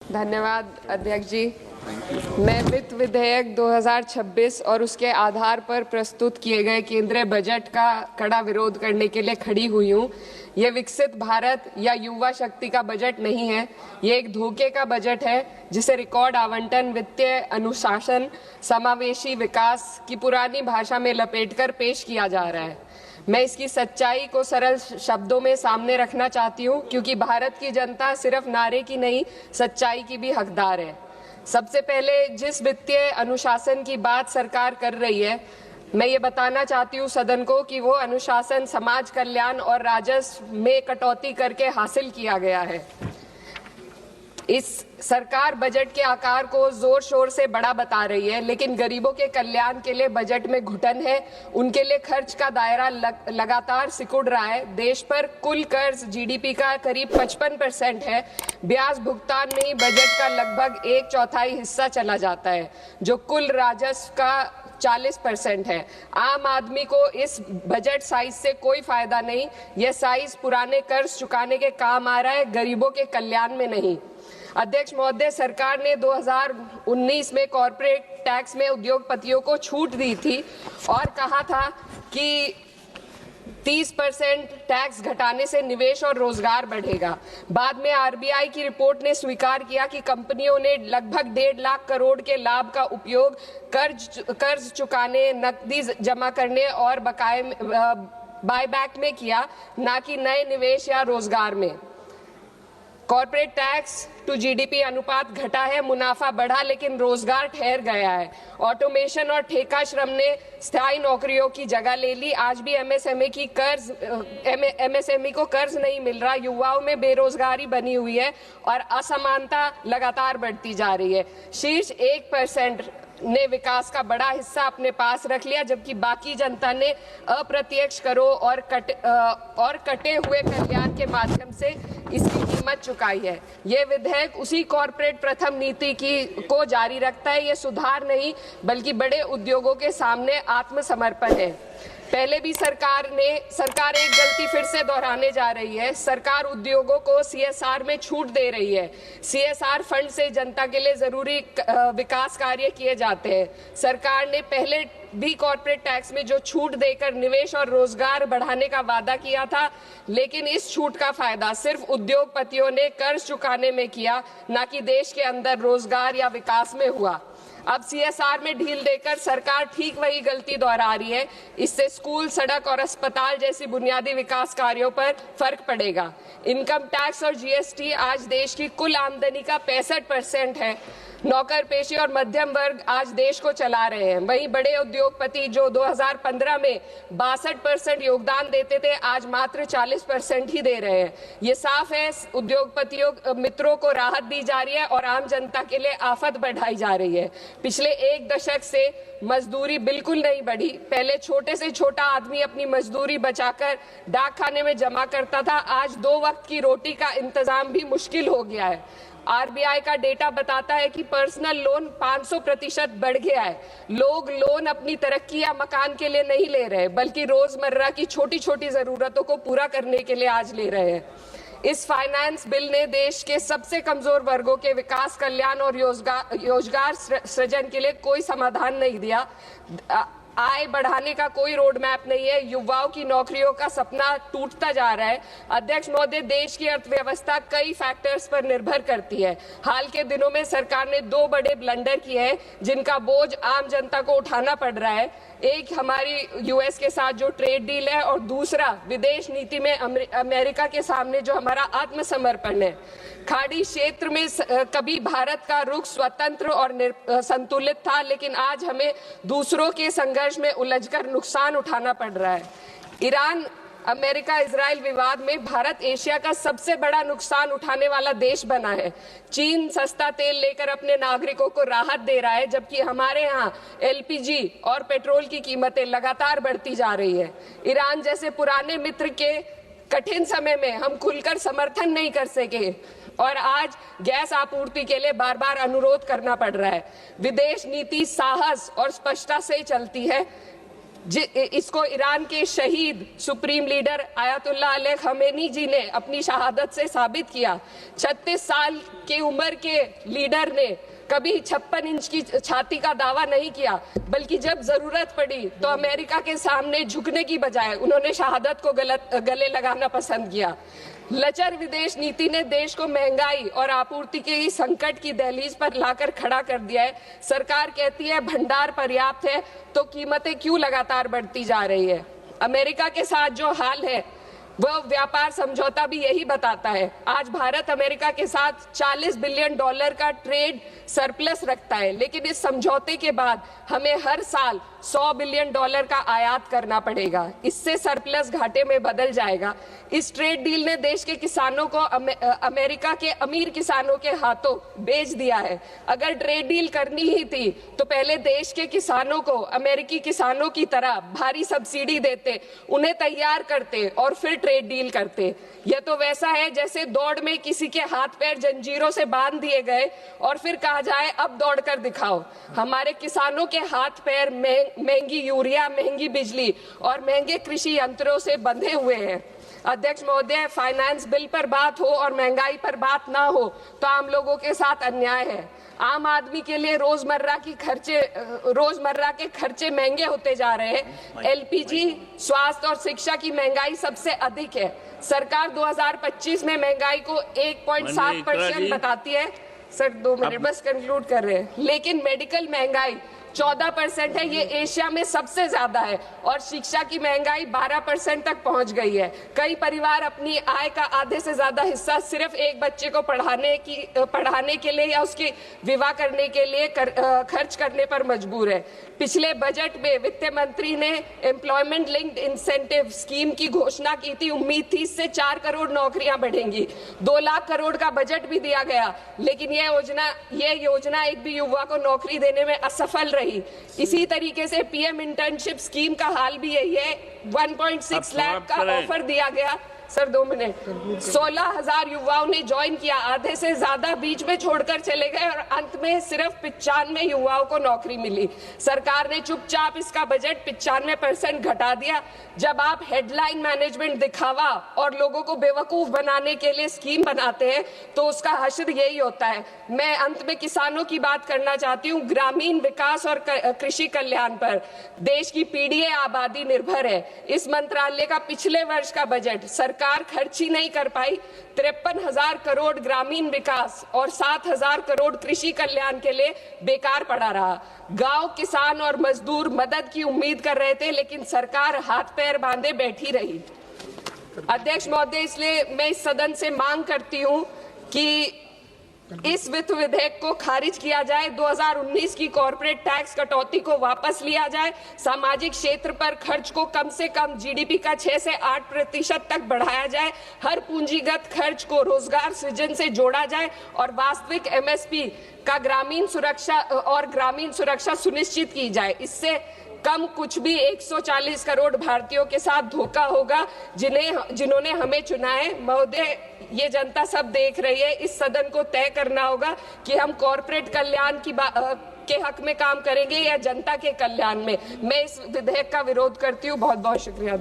धन्यवाद अध्यक्ष जी। मैं वित्त विधेयक 2026 और उसके आधार पर प्रस्तुत किए गए केंद्रीय बजट का कड़ा विरोध करने के लिए खड़ी हुई हूँ। ये विकसित भारत या युवा शक्ति का बजट नहीं है, ये एक धोखे का बजट है जिसे रिकॉर्ड आवंटन, वित्तीय अनुशासन, समावेशी विकास की पुरानी भाषा में लपेटकर पेश किया जा रहा है। मैं इसकी सच्चाई को सरल शब्दों में सामने रखना चाहती हूँ, क्योंकि भारत की जनता सिर्फ नारे की नहीं, सच्चाई की भी हकदार है। सबसे पहले जिस वित्तीय अनुशासन की बात सरकार कर रही है, मैं ये बताना चाहती हूँ सदन को कि वो अनुशासन समाज कल्याण और राजस्व में कटौती करके हासिल किया गया है। इस सरकार बजट के आकार को जोर शोर से बड़ा बता रही है, लेकिन गरीबों के कल्याण के लिए बजट में घुटन है। उनके लिए खर्च का दायरा लगातार सिकुड़ रहा है। देश पर कुल कर्ज जीडीपी का करीब 55% है। ब्याज भुगतान में ही बजट का लगभग 1/4 हिस्सा चला जाता है, जो कुल राजस्व का 40% है। आम आदमी को इस बजट साइज से कोई फायदा नहीं। यह साइज पुराने कर्ज चुकाने के काम आ रहा है, गरीबों के कल्याण में नहीं। अध्यक्ष महोदय, सरकार ने 2019 में कॉर्पोरेट टैक्स में उद्योगपतियों को छूट दी थी और कहा था कि 30% टैक्स घटाने से निवेश और रोजगार बढ़ेगा। बाद में आरबीआई की रिपोर्ट ने स्वीकार किया कि कंपनियों ने लगभग 1.5 लाख करोड़ के लाभ का उपयोग कर्ज चुकाने, नकदी जमा करने और बकाये बायबैक में किया, ना कि नए निवेश या रोजगार में। कॉर्पोरेट टैक्स टू जीडीपी अनुपात घटा है, मुनाफा बढ़ा, लेकिन रोजगार ठहर गया है। ऑटोमेशन और ठेका श्रम ने स्थायी नौकरियों की जगह ले ली। आज भी एमएसएमई को कर्ज नहीं मिल रहा। युवाओं में बेरोजगारी बनी हुई है और असमानता लगातार बढ़ती जा रही है। शीर्ष 1% ने विकास का बड़ा हिस्सा अपने पास रख लिया, जबकि बाकी जनता ने अप्रत्यक्ष करों और कटे हुए कल्याण के माध्यम से इसकी कीमत चुकाई है। ये विधेयक उसी कॉर्पोरेट प्रथम नीति को जारी रखता है। ये सुधार नहीं, बल्कि बड़े उद्योगों के सामने आत्मसमर्पण है। पहले भी सरकार एक गलती फिर से दोहराने जा रही है। सरकार उद्योगों को सीएसआर में छूट दे रही है। सीएसआर फंड से जनता के लिए जरूरी विकास कार्य किए जाते हैं। सरकार ने पहले भी कॉर्पोरेट टैक्स में जो छूट देकर निवेश और रोजगार बढ़ाने का वादा किया था, लेकिन इस छूट का फायदा सिर्फ उद्योगपतियों ने कर्ज चुकाने में किया, ना कि देश के अंदर रोजगार या विकास में हुआ। अब सीएसआर में ढील देकर सरकार ठीक वही गलती दोहरा रही है। इससे स्कूल, सड़क और अस्पताल जैसी बुनियादी विकास कार्यों पर फर्क पड़ेगा। इनकम टैक्स और जीएसटी आज देश की कुल आमदनी का 65% है। नौकर पेशी और मध्यम वर्ग आज देश को चला रहे हैं। वहीं बड़े उद्योगपति जो 2015 में 62% योगदान देते थे, आज मात्र 40% ही दे रहे हैं। ये साफ है, उद्योगपतियों मित्रों को राहत दी जा रही है और आम जनता के लिए आफत बढ़ाई जा रही है। पिछले 1 दशक से मजदूरी बिल्कुल नहीं बढ़ी। पहले छोटे से छोटा आदमी अपनी मजदूरी बचाकर डाकखाने में जमा करता था, आज 2 वक्त की रोटी का इंतजाम भी मुश्किल हो गया है। आरबीआई का डेटा बताता है कि पर्सनल लोन 500% बढ़ गया है। लोग लोन अपनी तरक्की या मकान के लिए नहीं ले रहे, बल्कि रोजमर्रा की छोटी छोटी जरूरतों को पूरा करने के लिए आज ले रहे हैं। इस फाइनेंस बिल ने देश के सबसे कमजोर वर्गों के विकास, कल्याण और रोजगार सृजन के लिए कोई समाधान नहीं दिया। आय बढ़ाने का कोई रोड मैप नहीं है। युवाओं की नौकरियों का सपना टूटता जा रहा है। अध्यक्ष महोदय, देश की अर्थव्यवस्था कई फैक्टर्स पर निर्भर करती है। हाल के दिनों में सरकार ने 2 बड़े ब्लंडर किए हैं, जिनका बोझ आम जनता को उठाना पड़ रहा है। एक हमारी यूएस के साथ जो ट्रेड डील है, और दूसरा विदेश नीति में अमेरिका के सामने जो हमारा आत्मसमर्पण है। खाड़ी क्षेत्र में कभी भारत का रुख स्वतंत्र और संतुलित था, लेकिन आज हमें दूसरों के संघर्ष में उलझकर नुकसान उठाना पड़ रहा है। ईरान अमेरिका इजराइल विवाद में भारत एशिया का सबसे बड़ा नुकसान उठाने वाला देश बना है। चीन सस्ता तेल लेकर अपने नागरिकों को राहत दे रहा है, जबकि हमारे यहाँ एलपीजी और पेट्रोल की कीमतें लगातार बढ़ती जा रही है। ईरान जैसे पुराने मित्र के कठिन समय में हम खुलकर समर्थन नहीं कर सके और आज गैस आपूर्ति के लिए बार बार अनुरोध करना पड़ रहा है। विदेश नीति साहस और स्पष्टता से चलती है। इसको ईरान के शहीद supreme leader Ayatollah Ali Khamenei ji ने अपनी शहादत से साबित किया। 36 साल की उम्र के लीडर ने कभी 56 इंच की छाती का दावा नहीं किया, बल्कि जब जरूरत पड़ी तो अमेरिका के सामने झुकने की बजाय उन्होंने शहादत को गले लगाना पसंद किया। लचर विदेश नीति ने देश को महंगाई और आपूर्ति के संकट की दहलीज पर लाकर खड़ा कर दिया है। सरकार कहती है भंडार पर्याप्त है, तो कीमतें क्यों लगातार बढ़ती जा रही है? अमेरिका के साथ जो हाल है वह व्यापार समझौता भी यही बताता है। आज भारत अमेरिका के साथ $40 बिलियन का ट्रेड सरप्लस रखता है, लेकिन इस समझौते के बाद हमें हर साल $100 बिलियन का आयात करना पड़ेगा। इससे सरप्लस घाटे में बदल जाएगा। इस ट्रेड डील ने देश के किसानों को अमेरिका के अमीर किसानों के हाथों बेच दिया है। अगर ट्रेड डील करनी ही थी तो पहले देश के किसानों को अमेरिकी किसानों की तरह भारी सब्सिडी देते, उन्हें तैयार करते और फिर ट्रेड डील करते। यह तो वैसा है जैसे दौड़ में किसी के हाथ पैर जंजीरों से बांध दिए गए और फिर कहा जाए अब दौड़ कर दिखाओ। हमारे किसानों के हाथ पैर महंगी यूरिया, महंगी बिजली और महंगे कृषि यंत्रों से बंधे हुए हैं। अध्यक्ष महोदय, फाइनेंस बिल पर बात हो और महंगाई पर बात ना हो तो आम लोगों के साथ अन्याय है। आम आदमी के लिए रोजमर्रा के खर्चे महंगे होते जा रहे हैं। एलपीजी, स्वास्थ्य और शिक्षा की महंगाई सबसे अधिक है। सरकार 2025 में महंगाई को 1.7% बताती है। सर 2 मिनट बस कंक्लूड कर रहे हैं। लेकिन मेडिकल महंगाई 14% है, ये एशिया में सबसे ज्यादा है। और शिक्षा की महंगाई 12% तक पहुंच गई है। कई परिवार अपनी आय का आधे से ज्यादा हिस्सा सिर्फ एक बच्चे को पढ़ाने के लिए या उसकी विवाह करने के लिए खर्च करने पर मजबूर है। पिछले बजट में वित्त मंत्री ने एम्प्लॉयमेंट लिंक्ड इंसेंटिव स्कीम की घोषणा की थी। उम्मीद थी इससे 4 करोड़ नौकरियां बढ़ेंगी। 2 लाख करोड़ का बजट भी दिया गया, लेकिन ये योजना एक भी युवा को नौकरी देने में असफल रही। इसी तरीके से पीएम इंटर्नशिप स्कीम का हाल भी यही है। 1.6 लाख का ऑफर दिया गया। Sir 2 minute. 16,000 युवाओं ने ज्वाइन किया, आधे से ज्यादा बीच में छोड़कर चले गए और अंत में सिर्फ 95 युवाओं को नौकरी मिली। सरकार ने चुपचाप इसका बजट 95% घटा दिया। जब आप हेडलाइन मैनेजमेंट, दिखावा और लोगों को बेवकूफ बनाने के लिए स्कीम बनाते हैं तो उसका हश्र यही होता है। मैं अंत में किसानों की बात करना चाहती हूँ। ग्रामीण विकास और कृषि कल्याण पर देश की पीढ़ी आबादी निर्भर है। इस मंत्रालय का पिछले वर्ष का बजट सरकार खर्च ही नहीं कर पाई। 53,000 करोड़ ग्रामीण विकास और 7,000 करोड़ कृषि कल्याण के लिए बेकार पड़ा रहा। गांव, किसान और मजदूर मदद की उम्मीद कर रहे थे, लेकिन सरकार हाथ पैर बांधे बैठी रही। अध्यक्ष महोदय, इसलिए मैं इस सदन से मांग करती हूं कि इस वित्त विधेयक को खारिज किया जाए। 2019 की कॉर्पोरेट टैक्स कटौती को वापस लिया जाए। सामाजिक क्षेत्र पर खर्च को कम से कम जीडीपी का 6 से 8% तक बढ़ाया जाए। हर पूंजीगत खर्च को रोजगार सृजन से जोड़ा जाए और वास्तविक एमएसपी का ग्रामीण सुरक्षा सुनिश्चित की जाए। इससे कम कुछ भी 140 करोड़ भारतीयों के साथ धोखा होगा जिन्होंने हमें चुना है। महोदय, ये जनता सब देख रही है। इस सदन को तय करना होगा कि हम कॉर्पोरेट कल्याण के हक में काम करेंगे या जनता के कल्याण में। मैं इस विधेयक का विरोध करती हूँ। बहुत बहुत शुक्रिया।